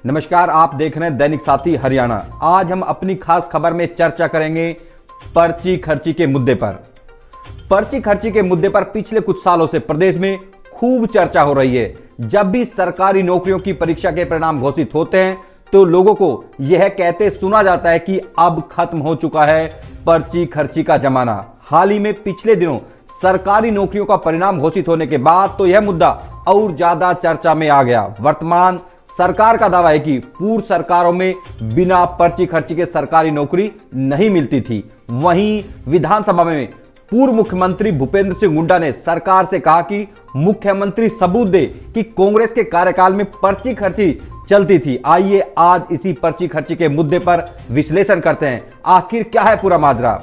नमस्कार, आप देख रहे हैं दैनिक साथी हरियाणा। आज हम अपनी खास खबर में चर्चा करेंगे पर्ची खर्ची के मुद्दे पर। पर्ची खर्ची के मुद्दे पर पिछले कुछ सालों से प्रदेश में खूब चर्चा हो रही है। जब भी सरकारी नौकरियों की परीक्षा के परिणाम घोषित होते हैं तो लोगों को यह कहते सुना जाता है कि अब खत्म हो चुका है पर्ची खर्ची का जमाना। हाल ही में पिछले दिनों सरकारी नौकरियों का परिणाम घोषित होने के बाद तो यह मुद्दा और ज्यादा चर्चा में आ गया। वर्तमान सरकार का दावा है कि पूर्व सरकारों में बिना पर्ची खर्ची के सरकारी नौकरी नहीं मिलती थी। वहीं विधानसभा में पूर्व मुख्यमंत्री भूपेंद्र सिंह हुड्डा ने सरकार से कहा कि मुख्यमंत्री सबूत दे कि कांग्रेस के कार्यकाल में पर्ची खर्ची चलती थी। आइए आज इसी पर्ची खर्ची के मुद्दे पर विश्लेषण करते हैं। आखिर क्या है पूरा माजरा?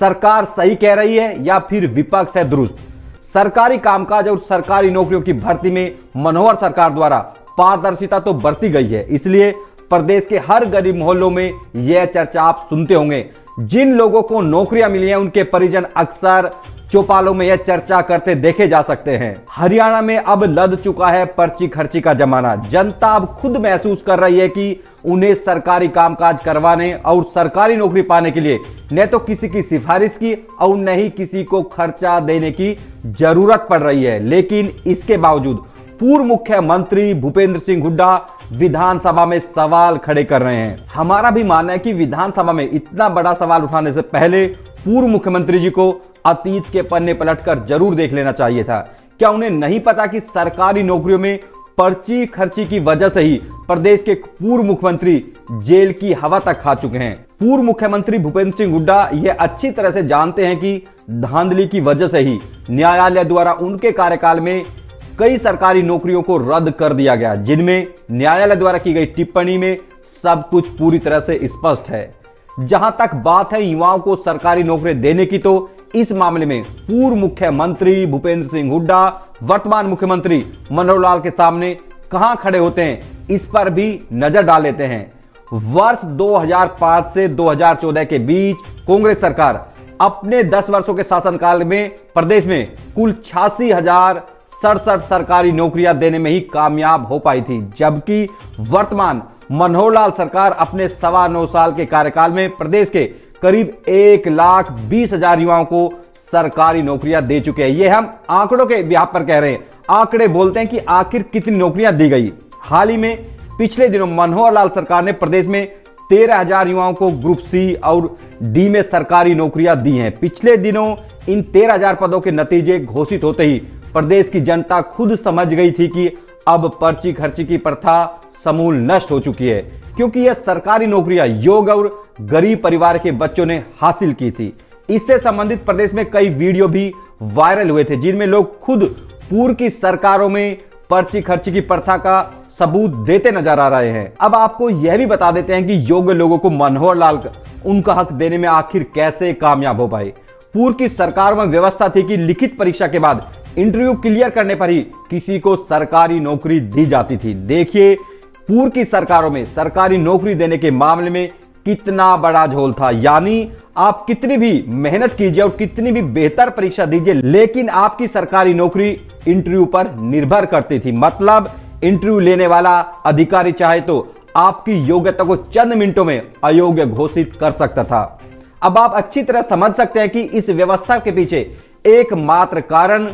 सरकार सही कह रही है या फिर विपक्ष है दुरुस्त? सरकारी कामकाज और सरकारी नौकरियों की भर्ती में मनोहर सरकार द्वारा पारदर्शिता तो बरती गई है, इसलिए प्रदेश के हर गरीब मोहल्लों में यह चर्चा आप सुनते होंगे। जिन लोगों को नौकरियां मिली हैं उनके परिजन अक्सर चौपालों में यह चर्चा करते देखे जा सकते हैं। हरियाणा में अब लद चुका है पर्ची खर्ची का जमाना। जनता अब खुद महसूस कर रही है कि उन्हें सरकारी कामकाज करवाने और सरकारी नौकरी पाने के लिए न तो किसी की सिफारिश की और न ही किसी को खर्चा देने की जरूरत पड़ रही है। लेकिन इसके बावजूद पूर्व मुख्यमंत्री भूपेंद्र सिंह हुड्डा विधानसभा में सवाल खड़े कर रहे हैं। हमारा भी मानना है कि विधानसभा में इतना बड़ा सवाल उठाने से पहले पूर्व मुख्यमंत्री जी को अतीत के पन्ने पलटकर जरूर देख लेना चाहिए था। क्या उन्हें नहीं पता कि सरकारी नौकरियों में पर्ची खर्ची की वजह से ही प्रदेश के पूर्व मुख्यमंत्री जेल की हवा तक खा चुके हैं? पूर्व मुख्यमंत्री भूपेंद्र सिंह हुड्डा यह अच्छी तरह से जानते हैं कि धांधली की वजह से ही न्यायालय द्वारा उनके कार्यकाल में कई सरकारी नौकरियों को रद्द कर दिया गया, जिनमें न्यायालय द्वारा की गई टिप्पणी में सब कुछ पूरी तरह से स्पष्ट है। जहां तक बात है युवाओं को सरकारी नौकरी देने की, तो इस मामले में पूर्व मुख्यमंत्री भूपेंद्र सिंह हुड्डा वर्तमान मुख्यमंत्री मनोहर लाल के सामने कहां खड़े होते हैं, इस पर भी नजर डाल लेते हैं। वर्ष 2005 से 2014 के बीच कांग्रेस सरकार अपने 10 वर्षों के शासनकाल में प्रदेश में कुल 86,067 सरकारी नौकरियां देने में ही कामयाब हो पाई थी, जबकि वर्तमान मनोहर लाल सरकार अपने 9.25 साल के कार्यकाल में प्रदेश के करीब 1,20,000 युवाओं को सरकारी नौकरियां दे चुके हैं। ये हम आंकड़ों के बिहाफ पर कह रहे हैं। आंकड़े बोलते हैं कि आखिर कितनी नौकरियां दी गई। हाल ही में पिछले दिनों मनोहर लाल सरकार ने प्रदेश में 13,000 युवाओं को ग्रुप सी और डी में सरकारी नौकरियां दी हैं। पिछले दिनों इन 13,000 पदों के नतीजे घोषित होते ही प्रदेश की जनता खुद समझ गई थी कि अब पर्ची खर्ची की प्रथा समूल नष्ट हो चुकी है, क्योंकि यह सरकारी नौकरियां योग्य और गरीब परिवार के बच्चों ने हासिल की थी। इससे संबंधित प्रदेश में कई वीडियो भी वायरल हुए थे, जिनमें लोग खुद पूर्व की सरकारों में पर्ची खर्ची की प्रथा का सबूत देते नजर आ रहे हैं। अब आपको यह भी बता देते हैं कि योग्य लोगों को मनोहर लाल उनका हक देने में आखिर कैसे कामयाब हो पाए। पूर्व की सरकारों में व्यवस्था थी कि लिखित परीक्षा के बाद इंटरव्यू क्लियर करने पर ही किसी को सरकारी नौकरी दी जाती थी। देखिए पूर्व की सरकारों में सरकारी नौकरी देने के मामले में कितना बड़ा झोल था। यानी आप कितनी भी मेहनत कीजिए और कितनी भी बेहतर परीक्षा दीजिए, लेकिन आपकी सरकारी नौकरी इंटरव्यू पर निर्भर करती थी। मतलब इंटरव्यू लेने वाला अधिकारी चाहे तो आपकी योग्यता को चंद मिनटों में अयोग्य घोषित कर सकता था। अब आप अच्छी तरह समझ सकते हैं कि इस व्यवस्था के पीछे एकमात्र कारण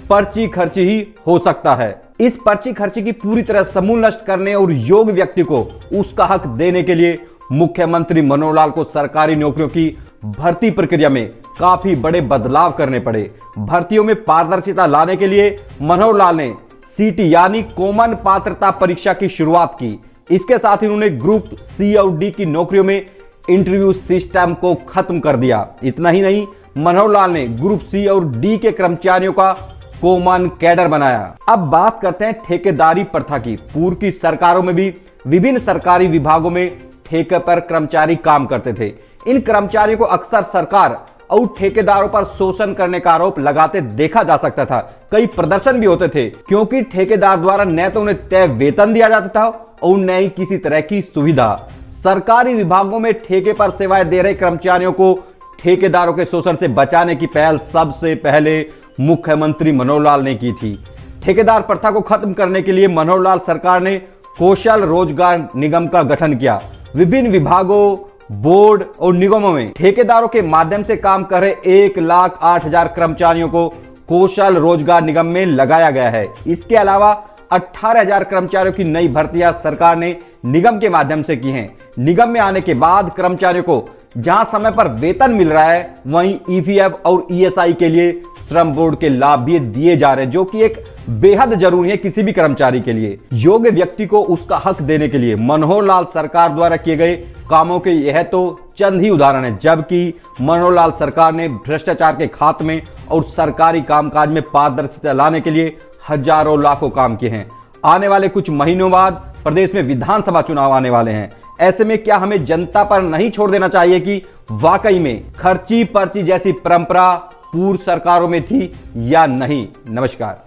पर्ची खर्ची ही हो सकता है। इस पर्ची खर्ची की पूरी तरह समूल नष्ट करने और योग्य व्यक्ति को उसका हक देने के लिए मुख्यमंत्री मनोहर लाल को सरकारी नौकरियों की भर्ती प्रक्रिया में काफी बड़े बदलाव करने पड़े। भर्तियों में पारदर्शिता लाने के लिए मनोहर लाल ने सीटी यानी कॉमन पात्रता परीक्षा की शुरुआत की। इसके साथ ही उन्होंने ग्रुप सी और डी की नौकरियों में इंटरव्यू सिस्टम को खत्म कर दिया। इतना ही नहीं, मनोहर लाल ने ग्रुप सी और डी के कर्मचारियों का कॉमन कैडर बनाया। अब बात करते हैं ठेकेदारी प्रथा की। पूर्व की सरकारों में भी विभिन्न सरकारी विभागों में ठेके पर कर्मचारी काम करते थे। इन कर्मचारियों को अक्सर सरकार और ठेकेदारों पर शोषण करने का आरोप लगाते देखा जा सकता था। कई प्रदर्शन भी होते थे, क्योंकि ठेकेदार द्वारा न तो उन्हें तय वेतन दिया जाता था और न ही किसी तरह की सुविधा। सरकारी विभागों में ठेके पर सेवाएं दे रहे कर्मचारियों को ठेकेदारों के शोषण से बचाने की पहल सबसे पहले मुख्यमंत्री मनोहर लाल ने की थी। ठेकेदार प्रथा को खत्म करने के लिए मनोहर लाल सरकार ने कौशल रोजगार निगम का गठन किया। विभिन्न विभागों, बोर्ड और निगमों में ठेकेदारों के माध्यम से काम कर रहे 1,08,000 कर्मचारियों को कौशल रोजगार निगम में लगाया गया है। इसके अलावा 18,000 कर्मचारियों की नई भर्तियां सरकार ने निगम के माध्यम से की हैं। निगम में आने के बाद कर्मचारियों को जहां समय पर वेतन मिल रहा है, वहीं ईपीएफ और ईएसआई के लिए श्रम बोर्ड के लाभ भी दिए जा रहे हैं, जो कि एक बेहद जरूरी है किसी भी कर्मचारी के लिए। योग्य व्यक्ति को उसका हक देने के लिए मनोहर लाल सरकार द्वारा किए गए कामों के यह तो चंद ही उदाहरण है, जबकि मनोहर लाल सरकार ने भ्रष्टाचार के खात्मे और सरकारी कामकाज में पारदर्शिता लाने के लिए हजारों लाखों काम किए हैं। आने वाले कुछ महीनों बाद प्रदेश में विधानसभा चुनाव आने वाले हैं। ऐसे में क्या हमें जनता पर नहीं छोड़ देना चाहिए कि वाकई में खर्ची पर्ची जैसी परंपरा पूर्व सरकारों में थी या नहीं? नमस्कार।